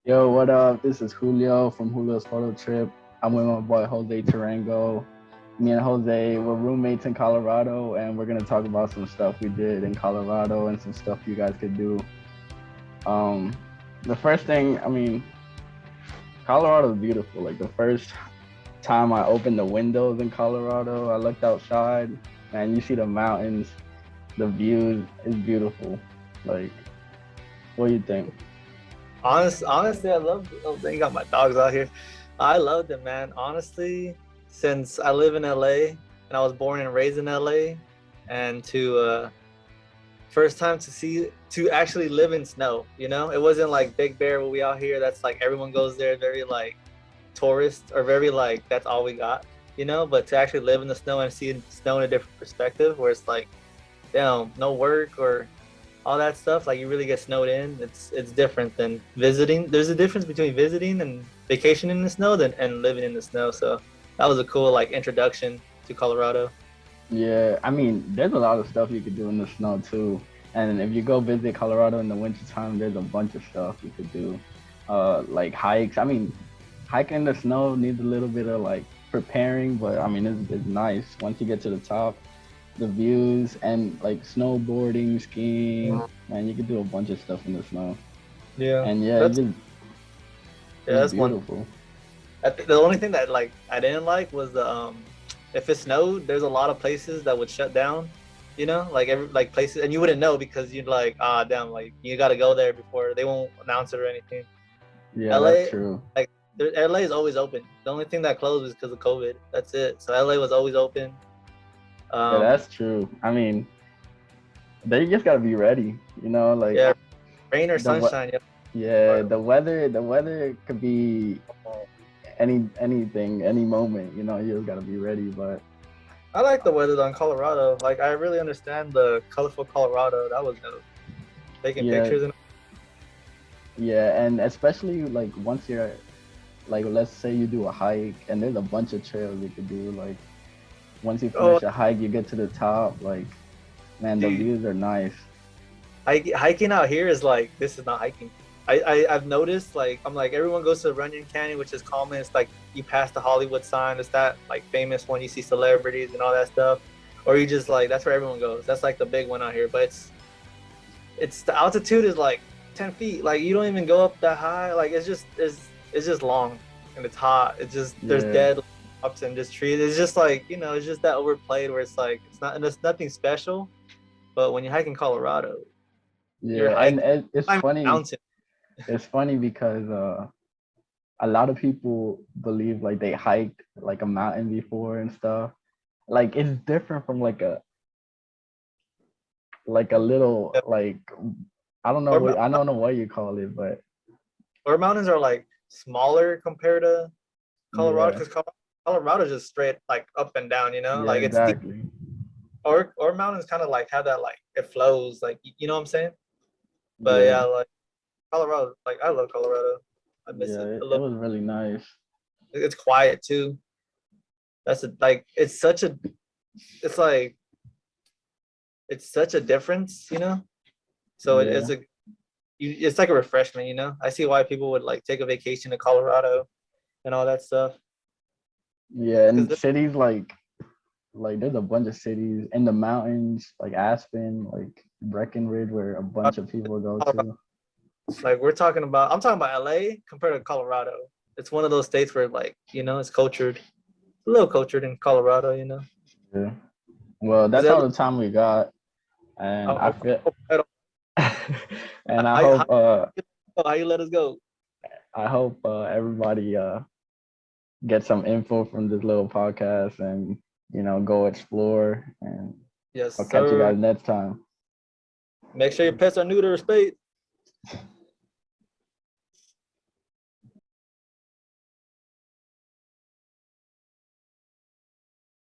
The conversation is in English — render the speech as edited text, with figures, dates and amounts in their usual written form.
Yo, what up? This is Julio from Julio's Photo Trip. I'm with my boy Jose Tarango. Me and Jose, we're roommates in Colorado, and we're gonna talk about some stuff we did in Colorado and some stuff you guys could do. Um, the first thing, Colorado is beautiful. Like the first time I opened the windows in Colorado, I looked outside, and you see the mountains, the views is beautiful. Like, what do you think? Honestly, I love. Oh, they got my dogs out here. I loved it, man. Honestly, since I live in LA and I was born and raised in LA, and to first time to actually live in snow. It wasn't like Big Bear where we out here. That's like everyone goes there, very like tourist or very like that's all we got. But to actually live in the snow and see snow in a different perspective, where it's like, damn, no work or all that stuff, like you really get snowed in. It's different than visiting. There's a difference between visiting and vacationing in the snow than and living in the snow. So that was a cool like introduction to Colorado. Yeah, there's a lot of stuff you could do in the snow too. And if you go visit Colorado in the wintertime, there's a bunch of stuff you could do. Like hikes. Hiking in the snow needs a little bit of like preparing, but it's nice once you get to the top. The views and like snowboarding, skiing, man, you could do a bunch of stuff in the snow. Yeah, And yeah, that's it's that's one. beautiful. The only thing that like I didn't like was the if it snowed, there's a lot of places that would shut down. Like every like places, and you wouldn't know because you'd like, damn, like you got to go there before they won't announce it or anything. Yeah, that's LA, true. like LA is always open. The only thing that closed was because of COVID. That's it. So LA was always open. Yeah, Um, that's true. They just gotta be ready, like yeah, rain or the what sunshine. Yeah. yeah, the weather could be anything, any moment, you just gotta be ready. But I like the weather in Colorado. Like I really understand the colorful Colorado. That was dope. Taking yeah, pictures and yeah, and especially like once you're like, let's say you do a hike and there's a bunch of trails you could do. Like once you oh, finish a hike, you get to the top, like man, the dude, views are nice. hiking out here is like this is not hiking. I've noticed like I'm like everyone goes to the Runyon Canyon, which is common. It's like you pass the Hollywood sign. It's that like famous one you see celebrities and all that stuff, or you just like that's where everyone goes. That's like the big one out here. But it's the altitude is like 10 feet. Like you don't even go up that high. Like it's just long and it's hot. It's just there's Yeah, dead ups and just trees. It's just like it's just that overplayed where it's like it's not and it's nothing special. But when you hike in Colorado, you're yeah, and hiking it's climbing a funny. mountain. It's funny because a lot of people believe like they hiked like a mountain before and stuff. Like it's different from like a little like Or I don't know what you call it, but or mountains are like smaller compared to Colorado yeah, because Colorado is just straight like up and down. yeah, Like it's deep. exactly. Or mountains kind of like have that like it flows like you know what I'm saying. But Yeah, yeah, like Colorado, like I love Colorado. I miss yeah, it a it little. was really nice. It's quiet too. Like it's like it's such a difference. So Yeah, it's like a refreshment. I see why people would like take a vacation to Colorado and all that stuff yeah, and because cities like there's a bunch of cities in the mountains like Aspen, like Breckenridge, where a bunch of people go to. like I'm talking about LA compared to Colorado. It's one of those states where like it's cultured, a little cultured in Colorado. Yeah. Well, Because that's all the time we got, and I feel, and how, how you let us go? I hope everybody get some info from this little podcast and go explore. And Yes, I'll catch you sir. guys next time. Make sure your pets are neuter or spayed.